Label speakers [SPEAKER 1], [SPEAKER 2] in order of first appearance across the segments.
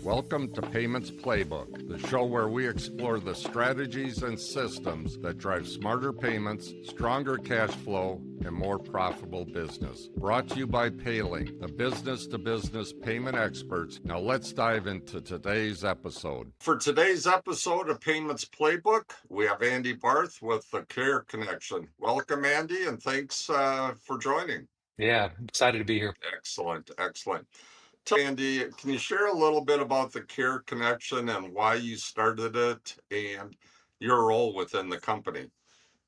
[SPEAKER 1] Welcome to Payments Playbook, the show where we explore the strategies and systems that drive smarter payments, stronger cash flow, and more profitable business. Brought to you by Paylink, the business-to-business payment experts. Now let's dive into today's episode. For today's episode of Payments Playbook, we have Andy Barth with the Care Connection. Welcome, Andy, and thanks for joining.
[SPEAKER 2] Yeah, excited to be here.
[SPEAKER 1] Excellent, excellent. Andy, can you share a little bit about the Care Connection and why you started it and your role within the company?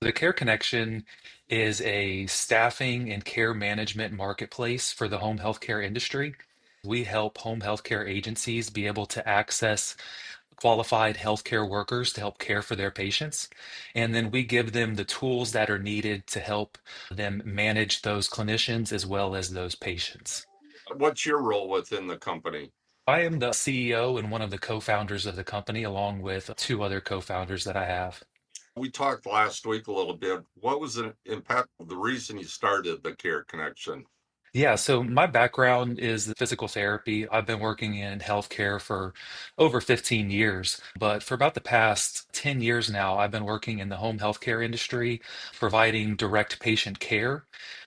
[SPEAKER 2] The Care Connection is a staffing and care management marketplace for the home healthcare industry. We help home healthcare agencies be able to access qualified healthcare workers to help care for their patients. And then we give them the tools that are needed to help them manage those clinicians as well as those patients.
[SPEAKER 1] What's your role within the company?
[SPEAKER 2] I am the CEO and one of the co-founders of the company, along with two other co-founders that I have.
[SPEAKER 1] We talked last week a little bit. What was the impact, the reason you started the Care Connection?
[SPEAKER 2] Yeah, so my background is physical therapy. I've been working in healthcare for over 15 years, but for about the past 10 years now, I've been working in the home healthcare industry, providing direct patient care.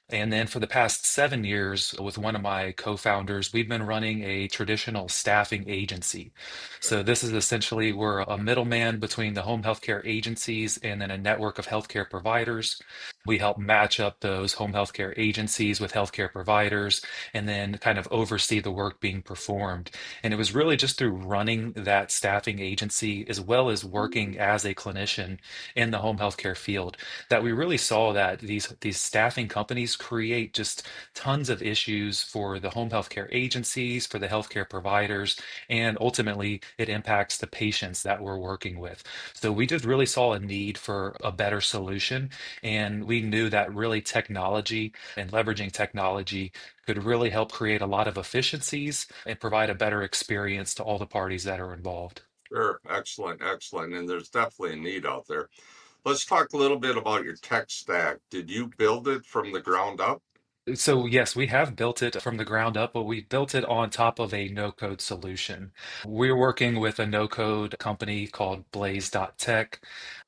[SPEAKER 2] And then for the past 7 years, with one of my co-founders, we've been running a traditional staffing agency. So this is essentially we're a middleman between the home healthcare agencies and then a network of healthcare providers. We help match up those home healthcare agencies with healthcare providers and then kind of oversee the work being performed. And it was really just through running that staffing agency as well as working as a clinician in the home healthcare field that we really saw that these staffing companies create just tons of issues for the home healthcare agencies, for the healthcare providers, and ultimately it impacts the patients that we're working with. So we just really saw a need for a better solution. And we knew that really technology and leveraging technology could really help create a lot of efficiencies and provide a better experience to all the parties that are involved.
[SPEAKER 1] Sure, excellent, excellent. And there's definitely a need out there. Let's talk a little bit about your tech stack. Did you build it from the ground up?
[SPEAKER 2] So yes, we have built it from the ground up, but we built it on top of a no-code solution. We're working with a no-code company called Blaze.tech.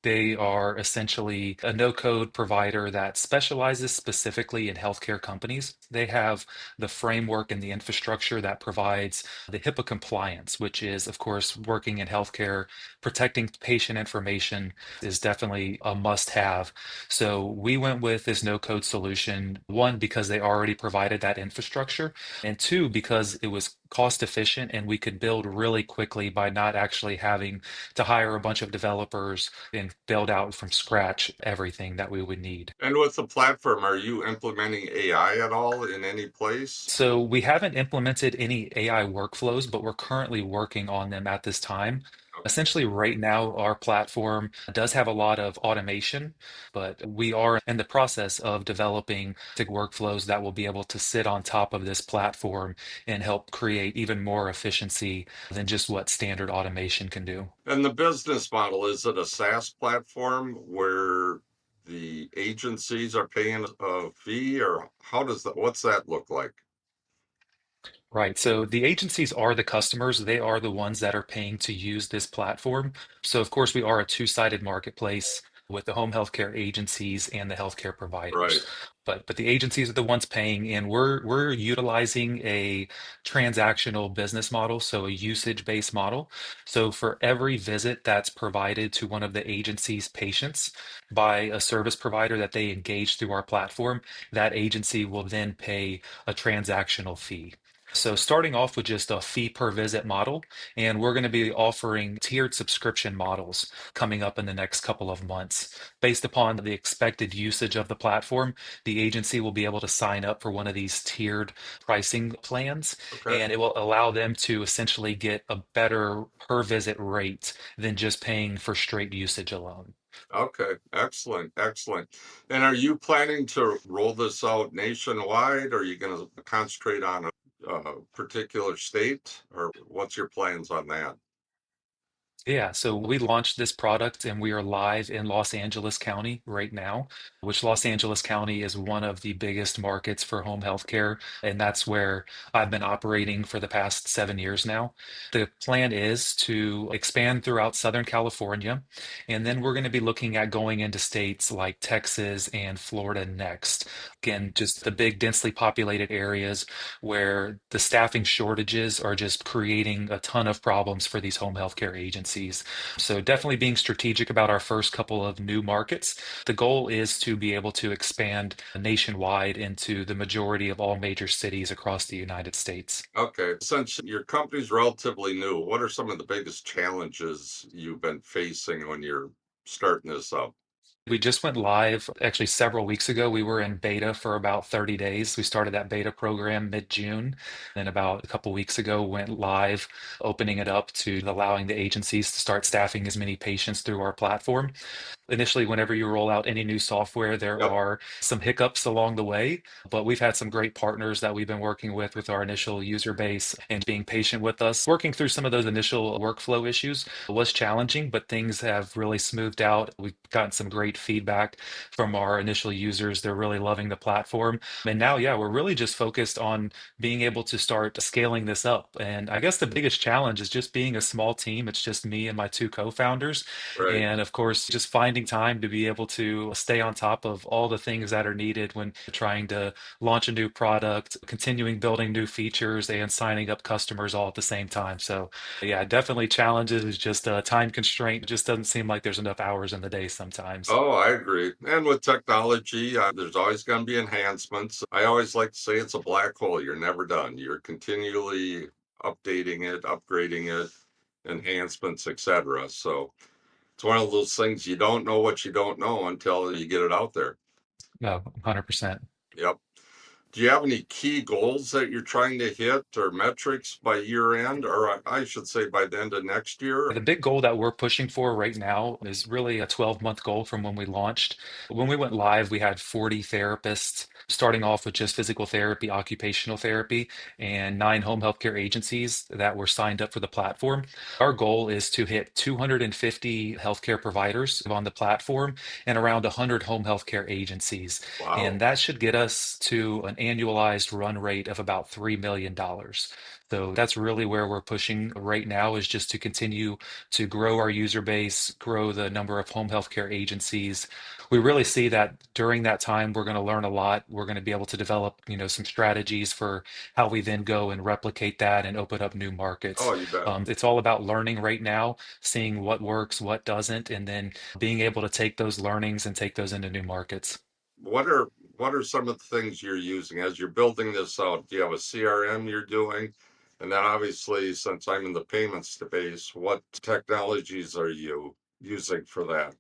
[SPEAKER 2] They are essentially a no-code provider that specializes specifically in healthcare companies. They have the framework and the infrastructure that provides the HIPAA compliance, which is, of course, working in healthcare, protecting patient information is definitely a must-have. So we went with this no-code solution, one, because they already provided that infrastructure, and two, because it was cost efficient and we could build really quickly by not actually having to hire a bunch of developers and build out from scratch everything that we would need.
[SPEAKER 1] And with the platform, are you implementing AI at all in any place?
[SPEAKER 2] So we haven't implemented any AI workflows, but we're currently working on them at this time. Essentially, right now, our platform does have a lot of automation, but we are in the process of developing workflows that will be able to sit on top of this platform and help create even more efficiency than just what standard automation can do.
[SPEAKER 1] And the business model, is it a SaaS platform where the agencies are paying a fee, or what's that look like?
[SPEAKER 2] Right. So the agencies are the customers. They are the ones that are paying to use this platform. So of course we are a two-sided marketplace with the home healthcare agencies and the healthcare providers.
[SPEAKER 1] Right.
[SPEAKER 2] But the agencies are the ones paying, and we're utilizing a transactional business model, so a usage-based model. So for every visit that's provided to one of the agency's patients by a service provider that they engage through our platform, that agency will then pay a transactional fee. So starting off with just a fee per visit model, and we're going to be offering tiered subscription models coming up in the next couple of months. Based upon the expected usage of the platform, the agency will be able to sign up for one of these tiered pricing plans,
[SPEAKER 1] Okay.
[SPEAKER 2] and it will allow them to essentially get a better per visit rate than just paying for straight usage alone.
[SPEAKER 1] Okay. Excellent. Excellent. And are you planning to roll this out nationwide? Or are you going to concentrate on a particular state, or what's your plans on that?
[SPEAKER 2] Yeah, so we launched this product and we are live in Los Angeles County right now, which Los Angeles County is one of the biggest markets for home healthcare. And that's where I've been operating for the past 7 years now. The plan is to expand throughout Southern California. And then we're going to be looking at going into states like Texas and Florida next. Again, just the big, densely populated areas where the staffing shortages are just creating a ton of problems for these home healthcare agencies. So, definitely being strategic about our first couple of new markets. The goal is to be able to expand nationwide into the majority of all major cities across the United States.
[SPEAKER 1] Okay, since your company's relatively new, what are some of the biggest challenges you've been facing when you're starting this up?
[SPEAKER 2] We just went live actually several weeks ago. We were in beta for about 30 days. We started that beta program mid-June. Then about a couple weeks ago went live, opening it up to allowing the agencies to start staffing as many patients through our platform. Initially, whenever you roll out any new software, there
[SPEAKER 1] Yep.
[SPEAKER 2] are some hiccups along the way, but we've had some great partners that we've been working with our initial user base and being patient with us. Working through some of those initial workflow issues was challenging, but things have really smoothed out. We've gotten some great feedback from our initial users. They're really loving the platform. And now, yeah, we're really just focused on being able to start scaling this up. And I guess the biggest challenge is just being a small team. It's just me and my two co-founders.
[SPEAKER 1] Right.
[SPEAKER 2] And of course, just finding time to be able to stay on top of all the things that are needed when trying to launch a new product, continuing building new features, and signing up customers all at the same time. So, yeah, definitely challenges is just a time constraint. It just doesn't seem like there's enough hours in the day sometimes.
[SPEAKER 1] Oh, I agree. And with technology, there's always going to be enhancements. I always like to say it's a black hole. You're never done. You're continually updating it, upgrading it, enhancements, etc. So it's one of those things you don't know what you don't know until you get it out there.
[SPEAKER 2] No, 100%.
[SPEAKER 1] Yep. Do you have any key goals that you're trying to hit or metrics by year end, or I should say by the end of next year?
[SPEAKER 2] The big goal that we're pushing for right now is really a 12-month goal from when we launched. When we went live, we had 40 therapists, starting off with just physical therapy, occupational therapy, and 9 home healthcare agencies that were signed up for the platform. Our goal is to hit 250 healthcare providers on the platform and around 100 home healthcare agencies. And
[SPEAKER 1] Wow.
[SPEAKER 2] that should get us to an annualized run rate of about $3 million. So that's really where we're pushing right now is just to continue to grow our user base, grow the number of home healthcare agencies. We really see that during that time, we're going to learn a lot. We're going to be able to develop, some strategies for how we then go and replicate that and open up new markets.
[SPEAKER 1] Oh, you bet.
[SPEAKER 2] It's all about learning right now, seeing what works, what doesn't, and then being able to take those learnings and take those into new markets.
[SPEAKER 1] What are what are some of the things you're using as you're building this out? Do you have a CRM you're doing? And then obviously, since I'm in the payments space, what technologies are you using for that?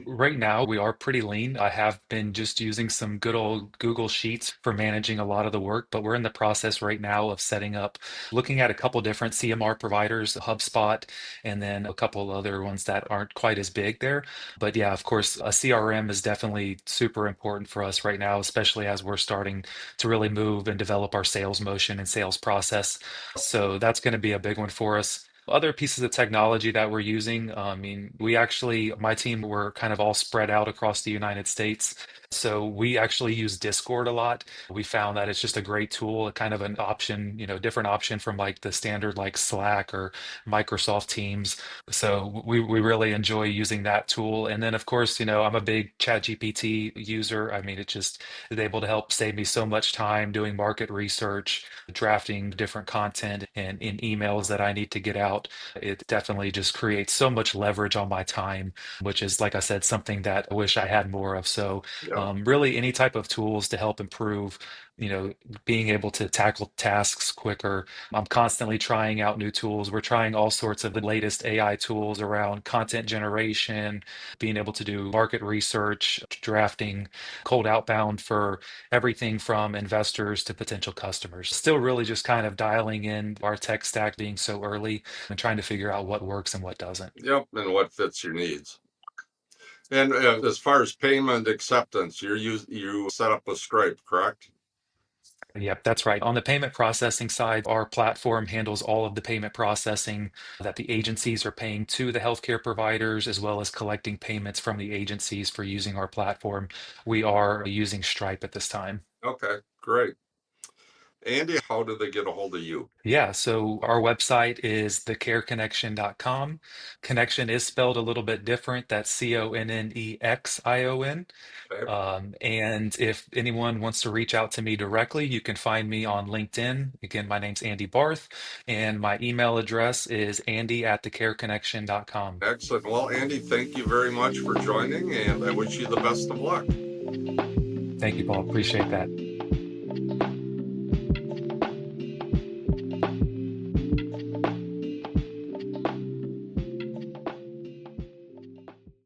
[SPEAKER 2] Right now, we are pretty lean. I have been just using some good old Google Sheets for managing a lot of the work, but we're in the process right now of setting up, looking at a couple different CMR providers, HubSpot, and then a couple other ones that aren't quite as big there. But yeah, of course, a CRM is definitely super important for us right now, especially as we're starting to really move and develop our sales motion and sales process. So that's going to be a big one for us. Other pieces of technology that we're using, I mean, my team, were kind of all spread out across the United States. So we actually use Discord a lot. We found that it's just a great tool, a kind of an option, different option from like the standard like Slack or Microsoft Teams. So we really enjoy using that tool. And then of course, I'm a big ChatGPT user. I mean, it just is able to help save me so much time doing market research, drafting different content and in emails that I need to get out. It definitely just creates so much leverage on my time, which is, like I said, something that I wish I had more of. So,
[SPEAKER 1] Yeah.
[SPEAKER 2] really, any type of tools to help improve, you know, being able to tackle tasks quicker. I'm constantly trying out new tools. We're trying all sorts of the latest AI tools around content generation, being able to do market research, drafting cold outbound for everything from investors to potential customers. Still really just kind of dialing in our tech stack being so early and trying to figure out what works and what doesn't.
[SPEAKER 1] Yep. And what fits your needs. And as far as payment acceptance, you set up with Stripe, correct?
[SPEAKER 2] Yep, that's right. On the payment processing side, our platform handles all of the payment processing that the agencies are paying to the healthcare providers, as well as collecting payments from the agencies for using our platform. We are using Stripe at this time.
[SPEAKER 1] Okay, great. Andy, how do they get a hold of you?
[SPEAKER 2] Yeah, so our website is thecareconnection.com. Connection is spelled a little bit different. That's Connexion.
[SPEAKER 1] Okay.
[SPEAKER 2] And if anyone wants to reach out to me directly, you can find me on LinkedIn. Again, my name's Andy Barth, and my email address is andy@thecareconnection.com.
[SPEAKER 1] Excellent. Well, Andy, thank you very much for joining, and I wish you the best of luck.
[SPEAKER 2] Thank you, Paul. Appreciate that.